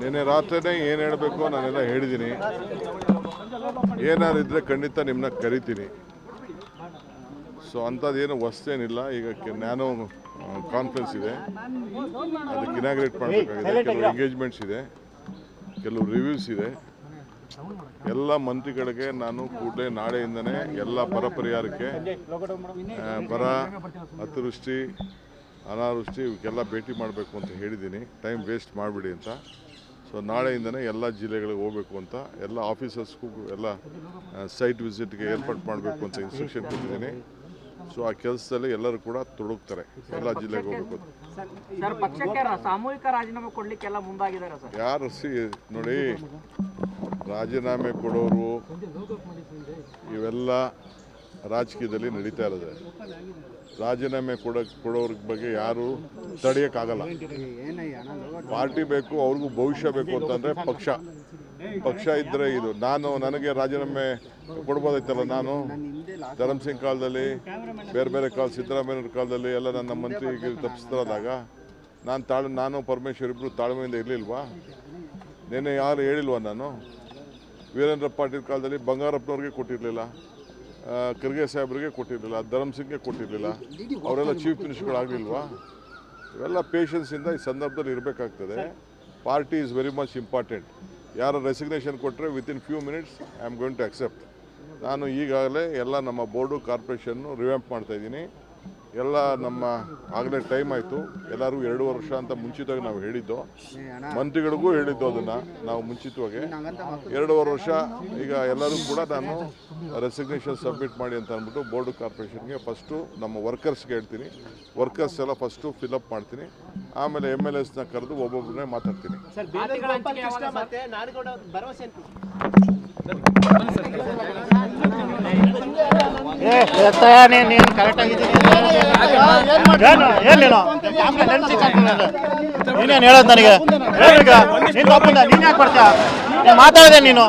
ನಿನ್ನೆ ರಾತ್ರಿನೇ ಏನು ಹೇಳಬೇಕು ನಾನೆಲ್ಲ ಹೇಳಿದ್ದೀನಿ. ಏನಾದ್ರು ಇದ್ದರೆ ಖಂಡಿತ ನಿಮ್ಮನ್ನ ಕರಿತೀನಿ. ಸೊ ಅಂಥದ್ದೇನು ಹೊಸ್ತೇನಿಲ್ಲ. ಈಗ ನ್ಯಾನೋ ಕಾನ್ಫರೆನ್ಸ್ ಇದೆ, ಅದಕ್ಕೆ ಇನಾಗ್ರೇಟ್ ಮಾಡಬೇಕಾಗಿದೆ. ಕೆಲವು ಎಂಗೇಜ್ಮೆಂಟ್ಸ್ ಇದೆ, ಕೆಲವು ರಿವ್ಯೂಸ್ ಇದೆ. ಎಲ್ಲ ಮಂತ್ರಿಗಳಿಗೆ ನಾನು ಕೂಡಲೇ ನಾಳೆಯಿಂದನೇ ಎಲ್ಲ ಬರ ಪರಿಹಾರಕ್ಕೆ, ಬರ, ಅತಿವೃಷ್ಟಿ, ಅನಾವೃಷ್ಟಿ ಇವಕ್ಕೆಲ್ಲ ಭೇಟಿ ಮಾಡಬೇಕು ಅಂತ ಹೇಳಿದ್ದೀನಿ. ಟೈಮ್ ವೇಸ್ಟ್ ಮಾಡಿಬಿಡಿ ಅಂತ. ಸೊ ನಾಳೆಯಿಂದನೇ ಎಲ್ಲ ಜಿಲ್ಲೆಗಳಿಗೆ ಹೋಗಬೇಕು ಅಂತ, ಎಲ್ಲ ಆಫೀಸರ್ಸ್ಗೂ ಎಲ್ಲ ಸೈಟ್ ವಿಸಿಟ್ಗೆ ಏರ್ಪಾಡು ಮಾಡಬೇಕು ಅಂತ ಇನ್ಸ್ಟ್ರಕ್ಷನ್ ಕೊಟ್ಟಿದ್ದೀನಿ. ಸೊ ಆ ಕೆಲಸದಲ್ಲಿ ಎಲ್ಲರೂ ಕೂಡ ತೊಡಗ್ತಾರೆ, ಎಲ್ಲ ಜಿಲ್ಲೆಗೆ ಹೋಗಬೇಕು. ಸಾಮೂಹಿಕ ರಾಜೀನಾಮೆ ಕೊಡ್ಲಿಕ್ಕೆಲ್ಲ ಮುಂದಾಗಿದ್ದಾರೆ ಸರ್. ಯಾರು ನೋಡಿ, ರಾಜೀನಾಮೆ ಕೊಡೋರು ಇವೆಲ್ಲ ರಾಜಕೀಯದಲ್ಲಿ ನಡೀತಾ ಇರೋದು. ರಾಜೀನಾಮೆ ಕೊಡೋರ ಬಗ್ಗೆ ಯಾರು ತಡೆಯೋಕ್ಕಾಗಲ್ಲ. ಪಾರ್ಟಿ ಬೇಕು, ಅವ್ರಿಗೂ ಭವಿಷ್ಯ ಬೇಕು ಅಂತಂದರೆ ಪಕ್ಷ ಇದ್ದರೆ ಇದು. ನನಗೆ ರಾಜೀನಾಮೆ ಕೊಡ್ಬೋದಾಯ್ತಲ್ಲ. ನಾನು ಧರಮ್ ಸಿಂಗ್ ಕಾಲದಲ್ಲಿ, ಬೇರೆ ಕಾಲ, ಸಿದ್ದರಾಮಯ್ಯವ್ರ ಕಾಲದಲ್ಲಿ ಎಲ್ಲ ನನ್ನ ಮಂತ್ರಿಗೆ ತಪ್ಪಿಸ್ತಾರಾದಾಗ ನಾನು ಪರಮೇಶ್ವರ್ ಇಬ್ಬರು ತಾಳ್ಮೆಯಿಂದ ಇರಲಿಲ್ವಾ? ನಿನ್ನೆ ಯಾರು ಹೇಳಿಲ್ವಾ? ನಾನು ವೀರೇಂದ್ರ ಪಾಟೀಲ್ ಕಾಲದಲ್ಲಿ ಬಂಗಾರಪ್ಪನವ್ರಿಗೆ ಕೊಟ್ಟಿರಲಿಲ್ಲ, ಖರ್ಗೆ ಸಾಹೇಬ್ರಿಗೆ ಕೊಟ್ಟಿರಲಿಲ್ಲ, ಧರಮ್ ಸಿಂಗ್ಗೆ ಕೊಟ್ಟಿರಲಿಲ್ಲ. ಅವರೆಲ್ಲ ಚೀಫ್ ಮಿನಿಸ್ಟರ್ಗಳಾಗಲಿಲ್ವಾ? ಇವೆಲ್ಲ ಪೇಷನ್ಸಿಂದ ಈ ಸಂದರ್ಭದಲ್ಲಿ ಇರಬೇಕಾಗ್ತದೆ. Party is very much important. ಯಾರು ರೆಸಿಗ್ನೇಷನ್ ಕೊಟ್ಟರೆ within few minutes I am going to accept. ನಾನು ಈಗಾಗಲೇ ಎಲ್ಲ ನಮ್ಮ ಬೋರ್ಡು, ಕಾರ್ಪೊರೇಷನ್ನು ರಿವ್ಯಾಂಪ್ ಮಾಡ್ತಾಯಿದ್ದೀನಿ. ಎಲ್ಲ ನಮ್ಮ ಆಗಲೇ ಟೈಮ್ ಆಯಿತು. ಎಲ್ಲರಿಗೂ 2 ವರ್ಷ ಅಂತ ಮುಂಚಿತವಾಗಿ ನಾವು ಹೇಳಿದ್ದು, ಮಂತ್ರಿಗಳಿಗೂ ಹೇಳಿದ್ದು. ಅದನ್ನು ನಾವು ಮುಂಚಿತವಾಗಿ 2 ವರ್ಷ. ಈಗ ಎಲ್ಲರೂ ಕೂಡ ನಾನು ರೆಸಿಗ್ನೇಷನ್ ಸಬ್ಮಿಟ್ ಮಾಡಿ ಅಂತ ಅಂದ್ಬಿಟ್ಟು ಬೋರ್ಡು, ಕಾರ್ಪೊರೇಷನ್ಗೆ ಫಸ್ಟು ನಮ್ಮ ವರ್ಕರ್ಸ್ಗೆ ಹೇಳ್ತೀನಿ. ವರ್ಕರ್ಸ್ ಎಲ್ಲ ಫಸ್ಟು ಫಿಲಪ್ ಮಾಡ್ತೀನಿ. ಆಮೇಲೆ MLAsನ ಕರೆದು ಒಬ್ಬೊಬ್ಬರನ್ನೇ ಮಾತಾಡ್ತೀನಿ. ನೀನು ಕರೆಕ್ಟ್ ಆಗಿದ್ದೀನಿ. ನೀನೇನು ಹೇಳೋದು ನನಗೆ? ನೀನು ಒಪ್ಪಂದ ನೀನು ಯಾಕೆ ಬರ್ತೀಯ? ಮಾತಾಡಿದೆ ನೀನು.